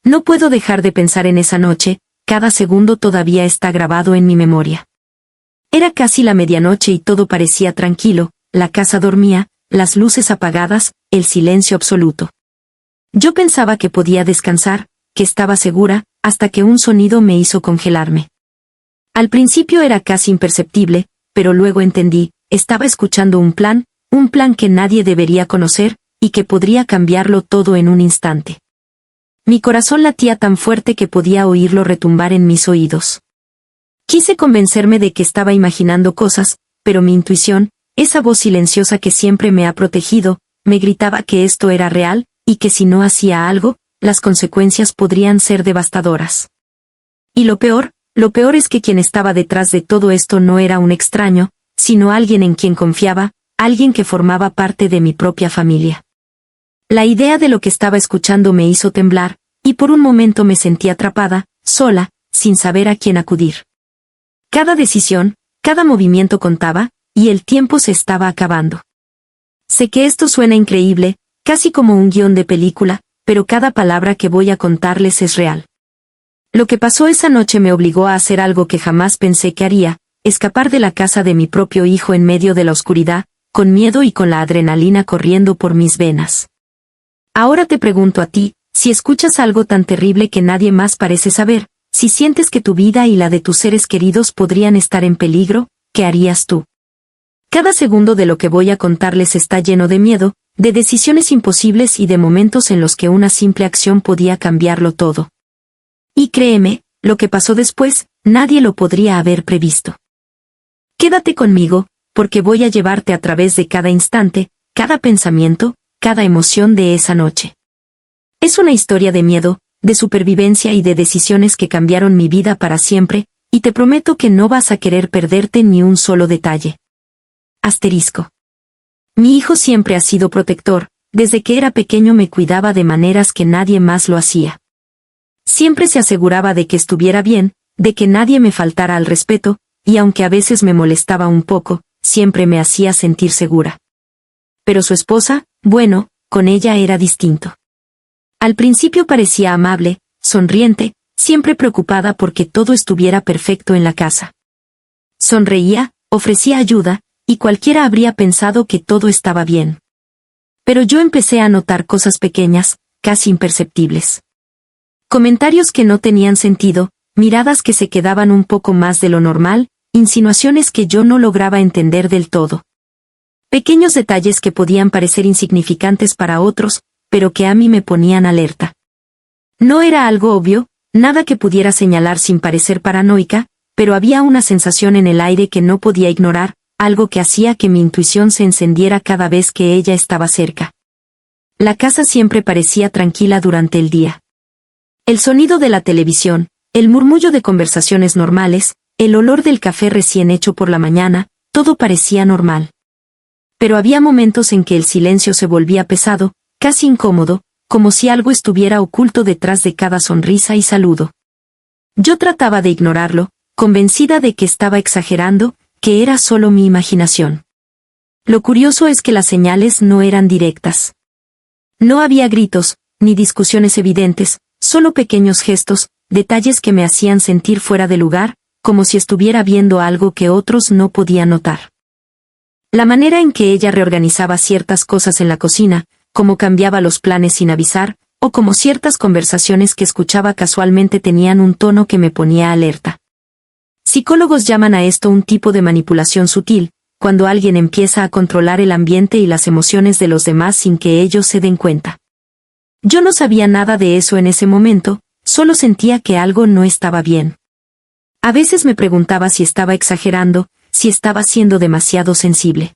No puedo dejar de pensar en esa noche, cada segundo todavía está grabado en mi memoria. Era casi la medianoche y todo parecía tranquilo, la casa dormía, las luces apagadas, el silencio absoluto. Yo pensaba que podía descansar, que estaba segura, hasta que un sonido me hizo congelarme. Al principio era casi imperceptible, pero luego entendí, estaba escuchando un plan que nadie debería conocer, y que podría cambiarlo todo en un instante. Mi corazón latía tan fuerte que podía oírlo retumbar en mis oídos. Quise convencerme de que estaba imaginando cosas, pero mi intuición, esa voz silenciosa que siempre me ha protegido, me gritaba que esto era real, y que si no hacía algo, las consecuencias podrían ser devastadoras. Y lo peor es que quien estaba detrás de todo esto no era un extraño, sino alguien en quien confiaba, alguien que formaba parte de mi propia familia. La idea de lo que estaba escuchando me hizo temblar, y por un momento me sentí atrapada, sola, sin saber a quién acudir. Cada decisión, cada movimiento contaba, y el tiempo se estaba acabando. Sé que esto suena increíble, casi como un guión de película, pero cada palabra que voy a contarles es real. Lo que pasó esa noche me obligó a hacer algo que jamás pensé que haría, escapar de la casa de mi propio hijo en medio de la oscuridad, con miedo y con la adrenalina corriendo por mis venas. Ahora te pregunto a ti, si escuchas algo tan terrible que nadie más parece saber, si sientes que tu vida y la de tus seres queridos podrían estar en peligro, ¿qué harías tú? Cada segundo de lo que voy a contarles está lleno de miedo, de decisiones imposibles y de momentos en los que una simple acción podía cambiarlo todo. Y créeme, lo que pasó después, nadie lo podría haber previsto. Quédate conmigo, porque voy a llevarte a través de cada instante, cada pensamiento, cada emoción de esa noche. Es una historia de miedo, de supervivencia y de decisiones que cambiaron mi vida para siempre, y te prometo que no vas a querer perderte ni un solo detalle. Asterisco. Mi hijo siempre ha sido protector, desde que era pequeño me cuidaba de maneras que nadie más lo hacía. Siempre se aseguraba de que estuviera bien, de que nadie me faltara al respeto, y aunque a veces me molestaba un poco, siempre me hacía sentir segura. Pero su esposa, bueno, con ella era distinto. Al principio parecía amable, sonriente, siempre preocupada porque todo estuviera perfecto en la casa. Sonreía, ofrecía ayuda, y cualquiera habría pensado que todo estaba bien. Pero yo empecé a notar cosas pequeñas, casi imperceptibles. Comentarios que no tenían sentido, miradas que se quedaban un poco más de lo normal, insinuaciones que yo no lograba entender del todo. Pequeños detalles que podían parecer insignificantes para otros, pero que a mí me ponían alerta. No era algo obvio, nada que pudiera señalar sin parecer paranoica, pero había una sensación en el aire que no podía ignorar, algo que hacía que mi intuición se encendiera cada vez que ella estaba cerca. La casa siempre parecía tranquila durante el día. El sonido de la televisión, el murmullo de conversaciones normales, el olor del café recién hecho por la mañana, todo parecía normal. Pero había momentos en que el silencio se volvía pesado, casi incómodo, como si algo estuviera oculto detrás de cada sonrisa y saludo. Yo trataba de ignorarlo, convencida de que estaba exagerando, que era solo mi imaginación. Lo curioso es que las señales no eran directas. No había gritos, ni discusiones evidentes, solo pequeños gestos, detalles que me hacían sentir fuera de lugar, como si estuviera viendo algo que otros no podían notar. La manera en que ella reorganizaba ciertas cosas en la cocina, cómo cambiaba los planes sin avisar, o como ciertas conversaciones que escuchaba casualmente tenían un tono que me ponía alerta. Psicólogos llaman a esto un tipo de manipulación sutil, cuando alguien empieza a controlar el ambiente y las emociones de los demás sin que ellos se den cuenta. Yo no sabía nada de eso en ese momento, solo sentía que algo no estaba bien. A veces me preguntaba si estaba exagerando, si estaba siendo demasiado sensible.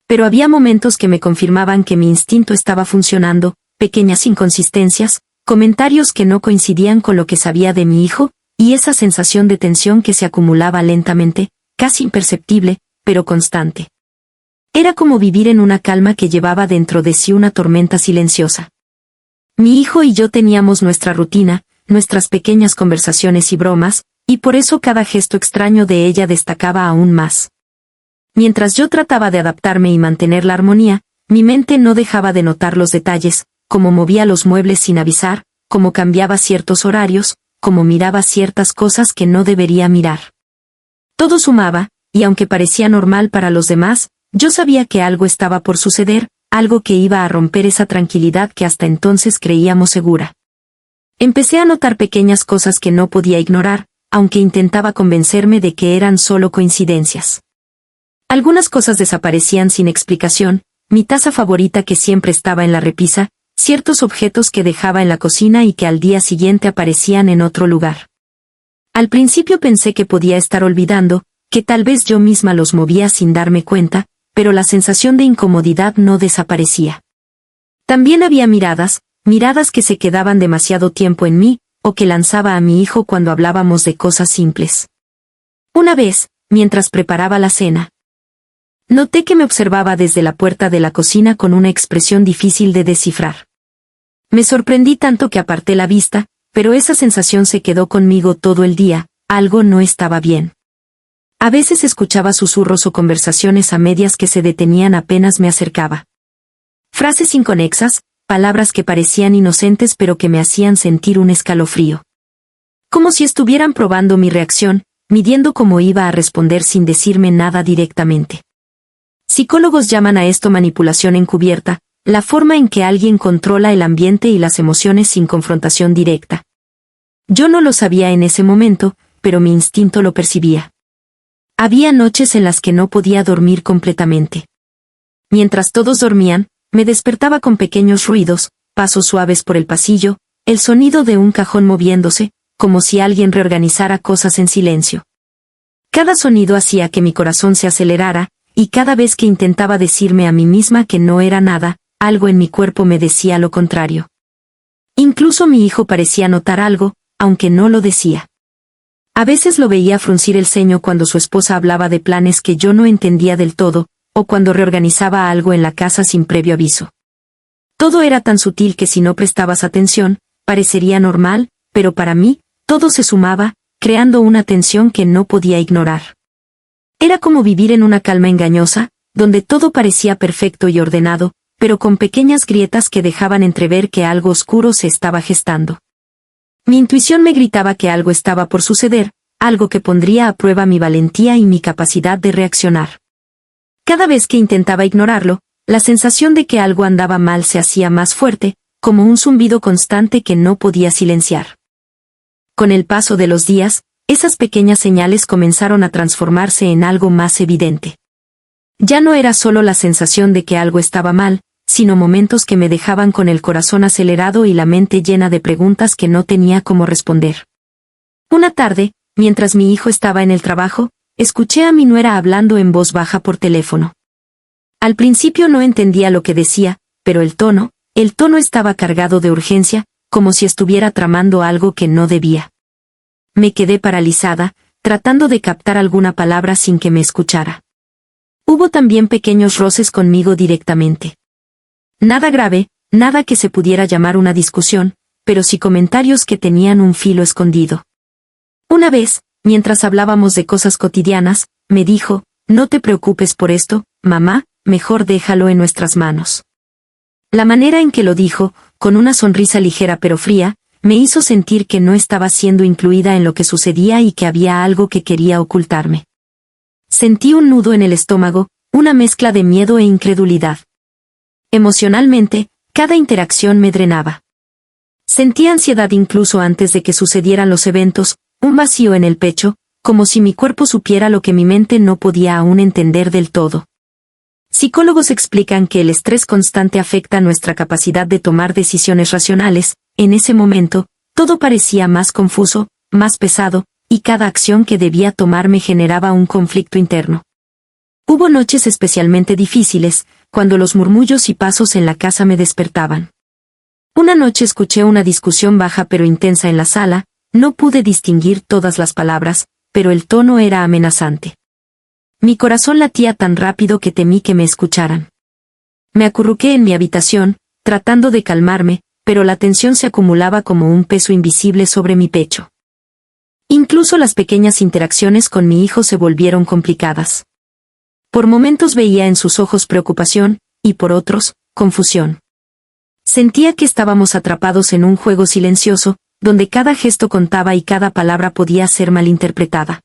Pero había momentos que me confirmaban que mi instinto estaba funcionando, pequeñas inconsistencias, comentarios que no coincidían con lo que sabía de mi hijo, y esa sensación de tensión que se acumulaba lentamente, casi imperceptible, pero constante. Era como vivir en una calma que llevaba dentro de sí una tormenta silenciosa. Mi hijo y yo teníamos nuestra rutina, nuestras pequeñas conversaciones y bromas, y por eso cada gesto extraño de ella destacaba aún más. Mientras yo trataba de adaptarme y mantener la armonía, mi mente no dejaba de notar los detalles, como movía los muebles sin avisar, cómo cambiaba ciertos horarios, cómo miraba ciertas cosas que no debería mirar. Todo sumaba, y aunque parecía normal para los demás, yo sabía que algo estaba por suceder, algo que iba a romper esa tranquilidad que hasta entonces creíamos segura. Empecé a notar pequeñas cosas que no podía ignorar, aunque intentaba convencerme de que eran solo coincidencias. Algunas cosas desaparecían sin explicación, mi taza favorita que siempre estaba en la repisa, ciertos objetos que dejaba en la cocina y que al día siguiente aparecían en otro lugar. Al principio pensé que podía estar olvidando, que tal vez yo misma los movía sin darme cuenta, pero la sensación de incomodidad no desaparecía. También había miradas que se quedaban demasiado tiempo en mí, o que lanzaba a mi hijo cuando hablábamos de cosas simples. Una vez, mientras preparaba la cena, noté que me observaba desde la puerta de la cocina con una expresión difícil de descifrar. Me sorprendí tanto que aparté la vista, pero esa sensación se quedó conmigo todo el día, algo no estaba bien. A veces escuchaba susurros o conversaciones a medias que se detenían apenas me acercaba. Frases inconexas, palabras que parecían inocentes pero que me hacían sentir un escalofrío. Como si estuvieran probando mi reacción, midiendo cómo iba a responder sin decirme nada directamente. Psicólogos llaman a esto manipulación encubierta, la forma en que alguien controla el ambiente y las emociones sin confrontación directa. Yo no lo sabía en ese momento, pero mi instinto lo percibía. Había noches en las que no podía dormir completamente. Mientras todos dormían, me despertaba con pequeños ruidos, pasos suaves por el pasillo, el sonido de un cajón moviéndose, como si alguien reorganizara cosas en silencio. Cada sonido hacía que mi corazón se acelerara, y cada vez que intentaba decirme a mí misma que no era nada, algo en mi cuerpo me decía lo contrario. Incluso mi hijo parecía notar algo, aunque no lo decía. A veces lo veía fruncir el ceño cuando su esposa hablaba de planes que yo no entendía del todo, o cuando reorganizaba algo en la casa sin previo aviso. Todo era tan sutil que si no prestabas atención, parecería normal, pero para mí, todo se sumaba, creando una tensión que no podía ignorar. Era como vivir en una calma engañosa, donde todo parecía perfecto y ordenado, pero con pequeñas grietas que dejaban entrever que algo oscuro se estaba gestando. Mi intuición me gritaba que algo estaba por suceder, algo que pondría a prueba mi valentía y mi capacidad de reaccionar. Cada vez que intentaba ignorarlo, la sensación de que algo andaba mal se hacía más fuerte, como un zumbido constante que no podía silenciar. Con el paso de los días, esas pequeñas señales comenzaron a transformarse en algo más evidente. Ya no era solo la sensación de que algo estaba mal, sino momentos que me dejaban con el corazón acelerado y la mente llena de preguntas que no tenía cómo responder. Una tarde, mientras mi hijo estaba en el trabajo, escuché a mi nuera hablando en voz baja por teléfono. Al principio no entendía lo que decía, pero el tono estaba cargado de urgencia, como si estuviera tramando algo que no debía. Me quedé paralizada, tratando de captar alguna palabra sin que me escuchara. Hubo también pequeños roces conmigo directamente. Nada grave, nada que se pudiera llamar una discusión, pero sí comentarios que tenían un filo escondido. Una vez, mientras hablábamos de cosas cotidianas, me dijo, «No te preocupes por esto, mamá, mejor déjalo en nuestras manos». La manera en que lo dijo, con una sonrisa ligera pero fría, me hizo sentir que no estaba siendo incluida en lo que sucedía y que había algo que quería ocultarme. Sentí un nudo en el estómago, una mezcla de miedo e incredulidad. Emocionalmente, cada interacción me drenaba. Sentí ansiedad incluso antes de que sucedieran los eventos, un vacío en el pecho, como si mi cuerpo supiera lo que mi mente no podía aún entender del todo. Psicólogos explican que el estrés constante afecta nuestra capacidad de tomar decisiones racionales. En ese momento, todo parecía más confuso, más pesado, y cada acción que debía tomar me generaba un conflicto interno. Hubo noches especialmente difíciles, cuando los murmullos y pasos en la casa me despertaban. Una noche escuché una discusión baja pero intensa en la sala, no pude distinguir todas las palabras, pero el tono era amenazante. Mi corazón latía tan rápido que temí que me escucharan. Me acurruqué en mi habitación, tratando de calmarme, pero la tensión se acumulaba como un peso invisible sobre mi pecho. Incluso las pequeñas interacciones con mi hijo se volvieron complicadas. Por momentos veía en sus ojos preocupación, y por otros, confusión. Sentía que estábamos atrapados en un juego silencioso, donde cada gesto contaba y cada palabra podía ser malinterpretada.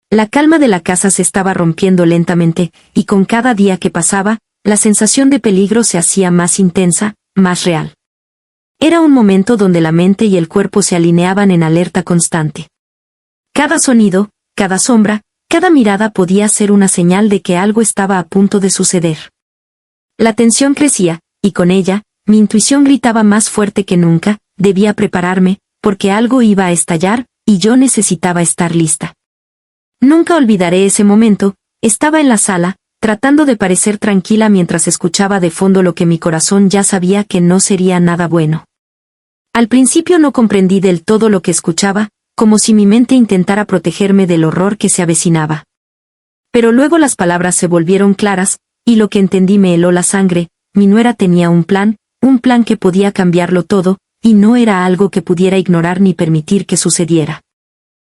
La calma de la casa se estaba rompiendo lentamente, y con cada día que pasaba, la sensación de peligro se hacía más intensa, más real. Era un momento donde la mente y el cuerpo se alineaban en alerta constante. Cada sonido, cada sombra, cada mirada podía ser una señal de que algo estaba a punto de suceder. La tensión crecía, y con ella, mi intuición gritaba más fuerte que nunca: debía prepararme, porque algo iba a estallar, y yo necesitaba estar lista. Nunca olvidaré ese momento. Estaba en la sala, tratando de parecer tranquila mientras escuchaba de fondo lo que mi corazón ya sabía que no sería nada bueno. Al principio no comprendí del todo lo que escuchaba, como si mi mente intentara protegerme del horror que se avecinaba. Pero luego las palabras se volvieron claras, y lo que entendí me heló la sangre. Mi nuera tenía un plan que podía cambiarlo todo, y no era algo que pudiera ignorar ni permitir que sucediera.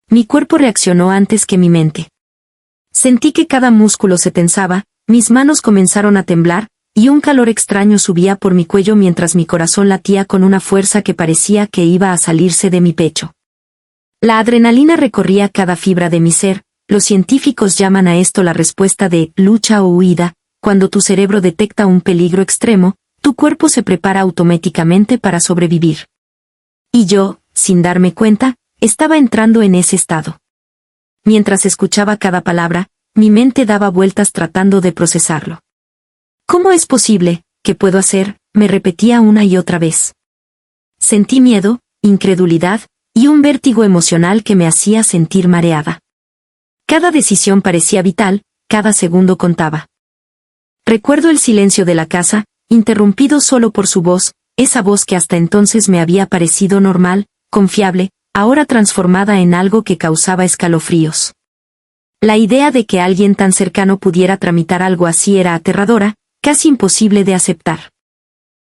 Mi cuerpo reaccionó antes que mi mente. Sentí que cada músculo se tensaba, mis manos comenzaron a temblar, y un calor extraño subía por mi cuello mientras mi corazón latía con una fuerza que parecía que iba a salirse de mi pecho. La adrenalina recorría cada fibra de mi ser. Los científicos llaman a esto la respuesta de lucha o huida. Cuando tu cerebro detecta un peligro extremo, tu cuerpo se prepara automáticamente para sobrevivir. Y yo, sin darme cuenta, estaba entrando en ese estado. Mientras escuchaba cada palabra, mi mente daba vueltas tratando de procesarlo. ¿Cómo es posible? ¿Qué puedo hacer? Me repetía una y otra vez. Sentí miedo, incredulidad, y un vértigo emocional que me hacía sentir mareada. Cada decisión parecía vital, cada segundo contaba. Recuerdo el silencio de la casa, interrumpido solo por su voz, esa voz que hasta entonces me había parecido normal, confiable, ahora transformada en algo que causaba escalofríos. La idea de que alguien tan cercano pudiera tramitar algo así era aterradora, casi imposible de aceptar.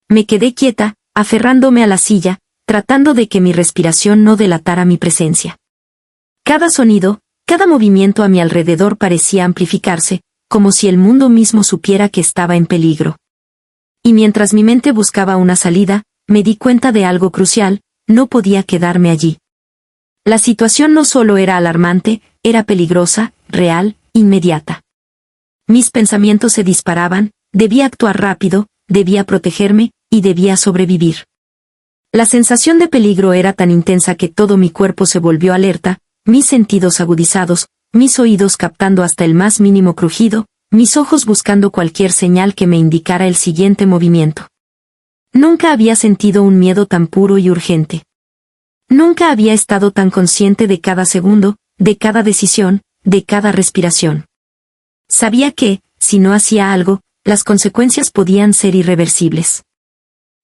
Me quedé quieta, aferrándome a la silla, tratando de que mi respiración no delatara mi presencia. Cada sonido, cada movimiento a mi alrededor parecía amplificarse, como si el mundo mismo supiera que estaba en peligro. Y mientras mi mente buscaba una salida, me di cuenta de algo crucial: no podía quedarme allí. La situación no solo era alarmante, era peligrosa, real, inmediata. Mis pensamientos se disparaban: debía actuar rápido, debía protegerme, y debía sobrevivir. La sensación de peligro era tan intensa que todo mi cuerpo se volvió alerta, mis sentidos agudizados, mis oídos captando hasta el más mínimo crujido, mis ojos buscando cualquier señal que me indicara el siguiente movimiento. Nunca había sentido un miedo tan puro y urgente. Nunca había estado tan consciente de cada segundo, de cada decisión, de cada respiración. Sabía que, si no hacía algo, las consecuencias podían ser irreversibles.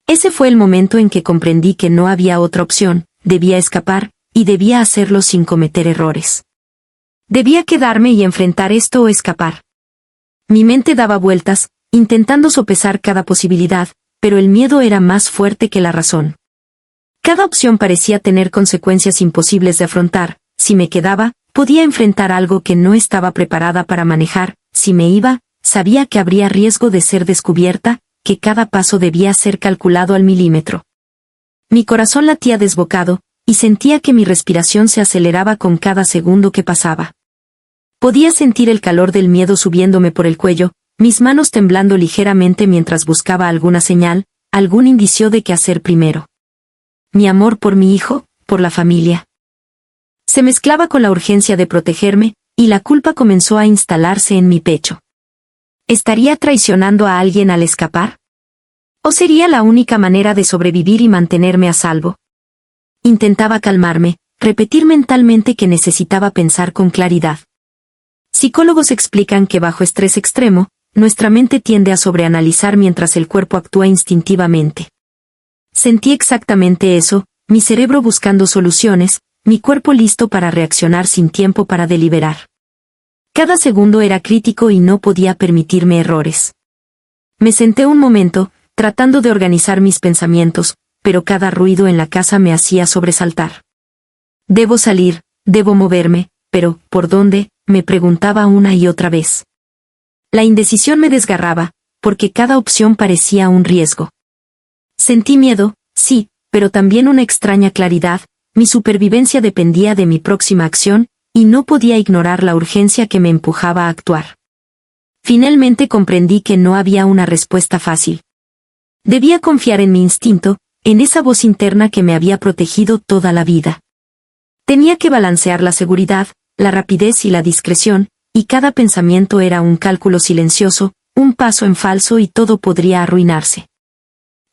Ese fue el momento en que comprendí que no había otra opción: debía escapar, y debía hacerlo sin cometer errores. Debía quedarme y enfrentar esto o escapar. Mi mente daba vueltas, intentando sopesar cada posibilidad, pero el miedo era más fuerte que la razón. Cada opción parecía tener consecuencias imposibles de afrontar. Si me quedaba, podía enfrentar algo que no estaba preparada para manejar. Si me iba, sabía que habría riesgo de ser descubierta, que cada paso debía ser calculado al milímetro. Mi corazón latía desbocado, y sentía que mi respiración se aceleraba con cada segundo que pasaba. Podía sentir el calor del miedo subiéndome por el cuello, mis manos temblando ligeramente mientras buscaba alguna señal, algún indicio de qué hacer primero. Mi amor por mi hijo, por la familia. Se mezclaba con la urgencia de protegerme, y la culpa comenzó a instalarse en mi pecho. ¿Estaría traicionando a alguien al escapar? ¿O sería la única manera de sobrevivir y mantenerme a salvo? Intentaba calmarme, repetir mentalmente que necesitaba pensar con claridad. Psicólogos explican que bajo estrés extremo, nuestra mente tiende a sobreanalizar mientras el cuerpo actúa instintivamente. Sentí exactamente eso: mi cerebro buscando soluciones, mi cuerpo listo para reaccionar sin tiempo para deliberar. Cada segundo era crítico y no podía permitirme errores. Me senté un momento, tratando de organizar mis pensamientos, pero cada ruido en la casa me hacía sobresaltar. Debo salir, debo moverme, pero ¿por dónde?, me preguntaba una y otra vez. La indecisión me desgarraba, porque cada opción parecía un riesgo. Sentí miedo, sí, pero también una extraña claridad. Mi supervivencia dependía de mi próxima acción, y no podía ignorar la urgencia que me empujaba a actuar. Finalmente comprendí que no había una respuesta fácil. Debía confiar en mi instinto, en esa voz interna que me había protegido toda la vida. Tenía que balancear la seguridad, la rapidez y la discreción, y cada pensamiento era un cálculo silencioso, un paso en falso y todo podría arruinarse.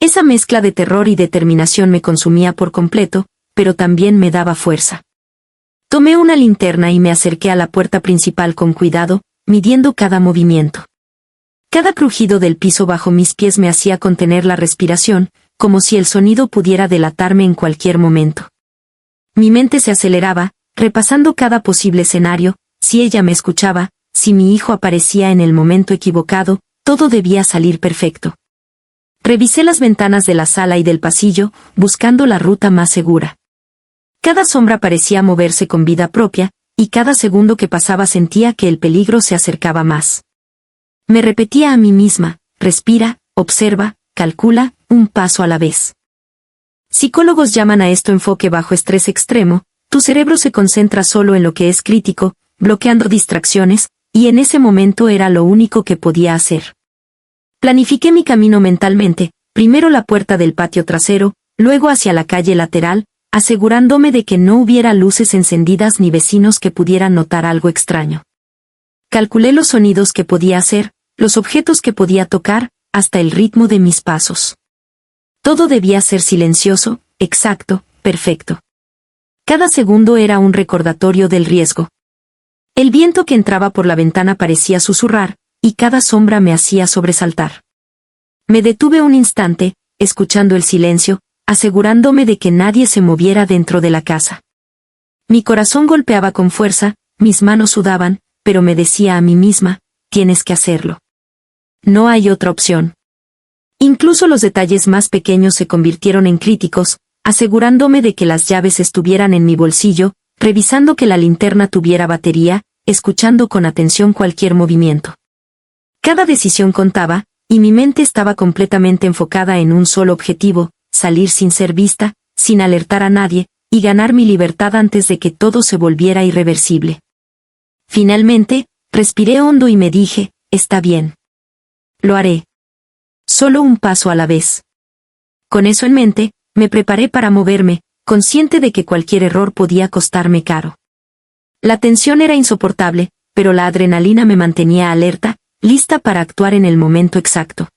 Esa mezcla de terror y determinación me consumía por completo, pero también me daba fuerza. Tomé una linterna y me acerqué a la puerta principal con cuidado, midiendo cada movimiento. Cada crujido del piso bajo mis pies me hacía contener la respiración, como si el sonido pudiera delatarme en cualquier momento. Mi mente se aceleraba, repasando cada posible escenario, si ella me escuchaba, si mi hijo aparecía en el momento equivocado, todo debía salir perfecto. Revisé las ventanas de la sala y del pasillo, buscando la ruta más segura. Cada sombra parecía moverse con vida propia, y cada segundo que pasaba sentía que el peligro se acercaba más. Me repetía a mí misma, respira, observa, calcula, un paso a la vez. Psicólogos llaman a esto enfoque bajo estrés extremo. Tu cerebro se concentra solo en lo que es crítico, bloqueando distracciones, y en ese momento era lo único que podía hacer. Planifiqué mi camino mentalmente, primero la puerta del patio trasero, luego hacia la calle lateral, asegurándome de que no hubiera luces encendidas ni vecinos que pudieran notar algo extraño. Calculé los sonidos que podía hacer, los objetos que podía tocar, hasta el ritmo de mis pasos. Todo debía ser silencioso, exacto, perfecto. Cada segundo era un recordatorio del riesgo. El viento que entraba por la ventana parecía susurrar, y cada sombra me hacía sobresaltar. Me detuve un instante, escuchando el silencio, asegurándome de que nadie se moviera dentro de la casa. Mi corazón golpeaba con fuerza, mis manos sudaban, pero me decía a mí misma, tienes que hacerlo. No hay otra opción. Incluso los detalles más pequeños se convirtieron en críticos, asegurándome de que las llaves estuvieran en mi bolsillo, revisando que la linterna tuviera batería, escuchando con atención cualquier movimiento. Cada decisión contaba, y mi mente estaba completamente enfocada en un solo objetivo, salir sin ser vista, sin alertar a nadie, y ganar mi libertad antes de que todo se volviera irreversible. Finalmente, respiré hondo y me dije, está bien. Lo haré. Solo un paso a la vez. Con eso en mente, me preparé para moverme, consciente de que cualquier error podía costarme caro. La tensión era insoportable, pero la adrenalina me mantenía alerta, lista para actuar en el momento exacto.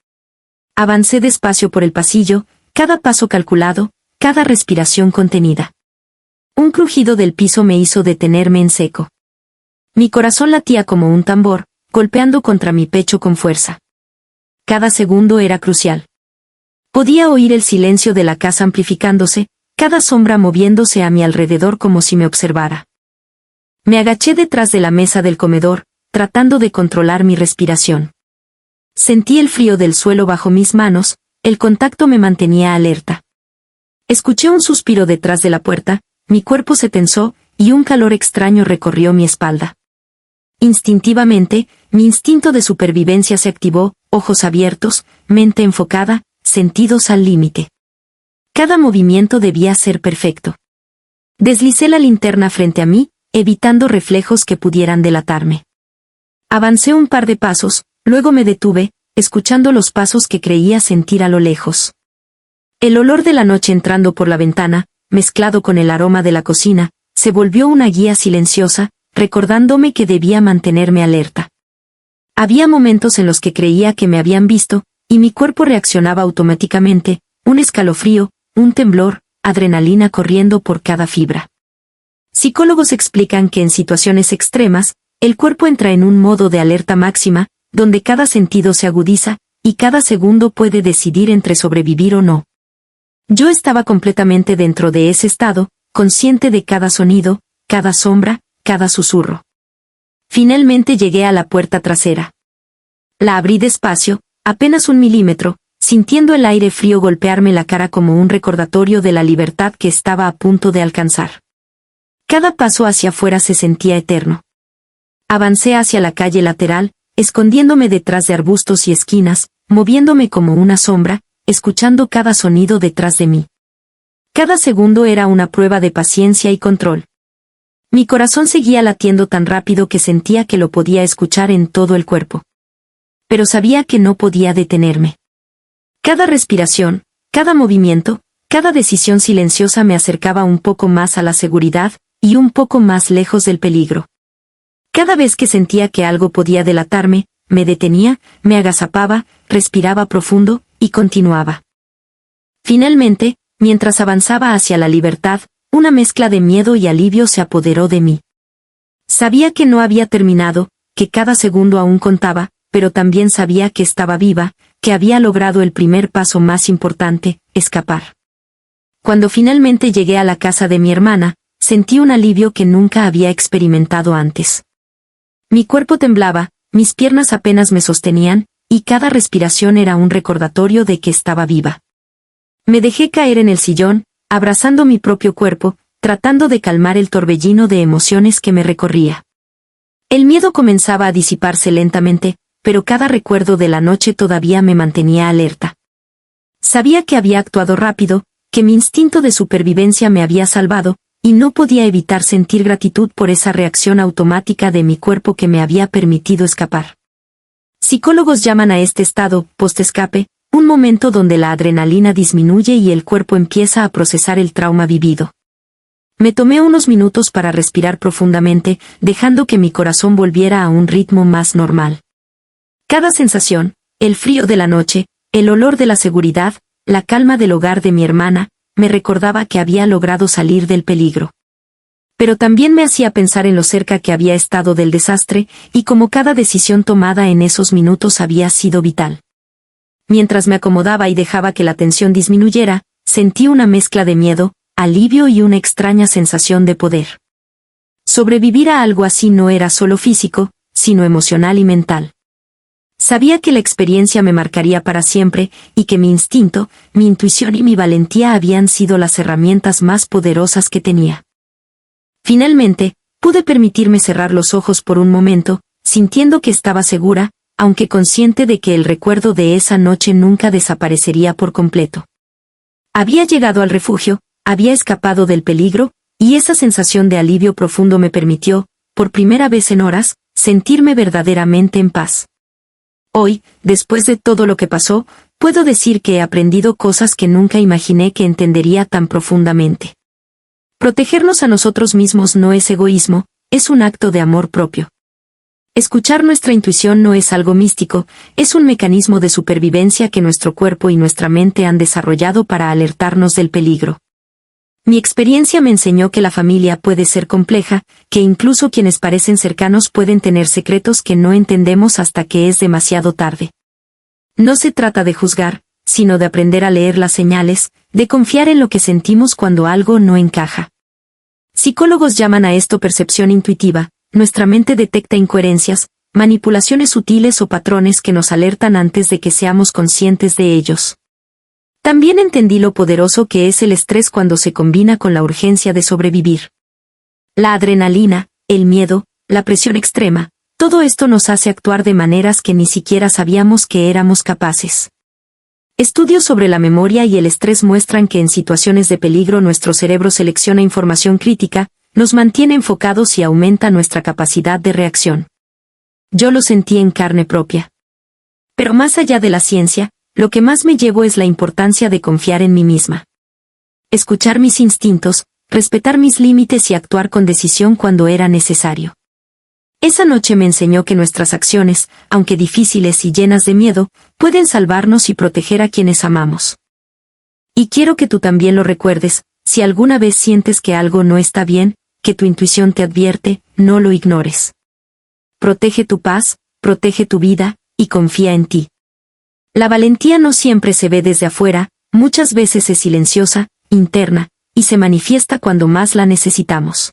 Avancé despacio por el pasillo, cada paso calculado, cada respiración contenida. Un crujido del piso me hizo detenerme en seco. Mi corazón latía como un tambor, golpeando contra mi pecho con fuerza. Cada segundo era crucial. Podía oír el silencio de la casa amplificándose, cada sombra moviéndose a mi alrededor como si me observara. Me agaché detrás de la mesa del comedor, tratando de controlar mi respiración. Sentí el frío del suelo bajo mis manos, el contacto me mantenía alerta. Escuché un suspiro detrás de la puerta, mi cuerpo se tensó, y un calor extraño recorrió mi espalda. Instintivamente, mi instinto de supervivencia se activó, ojos abiertos, mente enfocada, sentidos al límite. Cada movimiento debía ser perfecto. Deslicé la linterna frente a mí, evitando reflejos que pudieran delatarme. Avancé un par de pasos, luego me detuve, escuchando los pasos que creía sentir a lo lejos. El olor de la noche entrando por la ventana, mezclado con el aroma de la cocina, se volvió una guía silenciosa, recordándome que debía mantenerme alerta. Había momentos en los que creía que me habían visto, y mi cuerpo reaccionaba automáticamente, un escalofrío, un temblor, adrenalina corriendo por cada fibra. Psicólogos explican que en situaciones extremas, el cuerpo entra en un modo de alerta máxima, donde cada sentido se agudiza, y cada segundo puede decidir entre sobrevivir o no. Yo estaba completamente dentro de ese estado, consciente de cada sonido, cada sombra, cada susurro. Finalmente llegué a la puerta trasera. La abrí despacio, apenas 1 milímetro, sintiendo el aire frío golpearme la cara como un recordatorio de la libertad que estaba a punto de alcanzar. Cada paso hacia afuera se sentía eterno. Avancé hacia la calle lateral, escondiéndome detrás de arbustos y esquinas, moviéndome como una sombra, escuchando cada sonido detrás de mí. Cada segundo era una prueba de paciencia y control. Mi corazón seguía latiendo tan rápido que sentía que lo podía escuchar en todo el cuerpo. Pero sabía que no podía detenerme. Cada respiración, cada movimiento, cada decisión silenciosa me acercaba un poco más a la seguridad y un poco más lejos del peligro. Cada vez que sentía que algo podía delatarme, me detenía, me agazapaba, respiraba profundo y continuaba. Finalmente, mientras avanzaba hacia la libertad, una mezcla de miedo y alivio se apoderó de mí. Sabía que no había terminado, que cada segundo aún contaba, pero también sabía que estaba viva, que había logrado el primer paso más importante, escapar. Cuando finalmente llegué a la casa de mi hermana, sentí un alivio que nunca había experimentado antes. Mi cuerpo temblaba, mis piernas apenas me sostenían, y cada respiración era un recordatorio de que estaba viva. Me dejé caer en el sillón, abrazando mi propio cuerpo, tratando de calmar el torbellino de emociones que me recorría. El miedo comenzaba a disiparse lentamente, pero cada recuerdo de la noche todavía me mantenía alerta. Sabía que había actuado rápido, que mi instinto de supervivencia me había salvado, y no podía evitar sentir gratitud por esa reacción automática de mi cuerpo que me había permitido escapar. Psicólogos llaman a este estado post-escape, un momento donde la adrenalina disminuye y el cuerpo empieza a procesar el trauma vivido. Me tomé unos minutos para respirar profundamente, dejando que mi corazón volviera a un ritmo más normal. Cada sensación, el frío de la noche, el olor de la seguridad, la calma del hogar de mi hermana, me recordaba que había logrado salir del peligro. Pero también me hacía pensar en lo cerca que había estado del desastre, y cómo cada decisión tomada en esos minutos había sido vital. Mientras me acomodaba y dejaba que la tensión disminuyera, sentí una mezcla de miedo, alivio y una extraña sensación de poder. Sobrevivir a algo así no era solo físico, sino emocional y mental. Sabía que la experiencia me marcaría para siempre, y que mi instinto, mi intuición y mi valentía habían sido las herramientas más poderosas que tenía. Finalmente, pude permitirme cerrar los ojos por un momento, sintiendo que estaba segura, aunque consciente de que el recuerdo de esa noche nunca desaparecería por completo. Había llegado al refugio, había escapado del peligro, y esa sensación de alivio profundo me permitió, por primera vez en horas, sentirme verdaderamente en paz. Hoy, después de todo lo que pasó, puedo decir que he aprendido cosas que nunca imaginé que entendería tan profundamente. Protegernos a nosotros mismos no es egoísmo, es un acto de amor propio. Escuchar nuestra intuición no es algo místico, es un mecanismo de supervivencia que nuestro cuerpo y nuestra mente han desarrollado para alertarnos del peligro. Mi experiencia me enseñó que la familia puede ser compleja, que incluso quienes parecen cercanos pueden tener secretos que no entendemos hasta que es demasiado tarde. No se trata de juzgar, sino de aprender a leer las señales, de confiar en lo que sentimos cuando algo no encaja. Psicólogos llaman a esto percepción intuitiva. Nuestra mente detecta incoherencias, manipulaciones sutiles o patrones que nos alertan antes de que seamos conscientes de ellos. También entendí lo poderoso que es el estrés cuando se combina con la urgencia de sobrevivir. La adrenalina, el miedo, la presión extrema, todo esto nos hace actuar de maneras que ni siquiera sabíamos que éramos capaces. Estudios sobre la memoria y el estrés muestran que en situaciones de peligro nuestro cerebro selecciona información crítica, nos mantiene enfocados y aumenta nuestra capacidad de reacción. Yo lo sentí en carne propia. Pero más allá de la ciencia, lo que más me llevo es la importancia de confiar en mí misma. Escuchar mis instintos, respetar mis límites y actuar con decisión cuando era necesario. Esa noche me enseñó que nuestras acciones, aunque difíciles y llenas de miedo, pueden salvarnos y proteger a quienes amamos. Y quiero que tú también lo recuerdes, si alguna vez sientes que algo no está bien, que tu intuición te advierte, no lo ignores. Protege tu paz, protege tu vida, y confía en ti. La valentía no siempre se ve desde afuera, muchas veces es silenciosa, interna, y se manifiesta cuando más la necesitamos.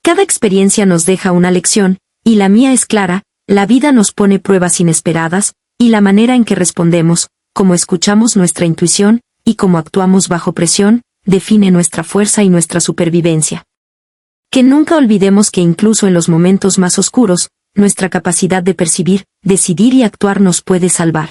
Cada experiencia nos deja una lección, y la mía es clara, la vida nos pone pruebas inesperadas, y la manera en que respondemos, cómo escuchamos nuestra intuición, y cómo actuamos bajo presión, define nuestra fuerza y nuestra supervivencia. Que nunca olvidemos que incluso en los momentos más oscuros, nuestra capacidad de percibir, decidir y actuar nos puede salvar.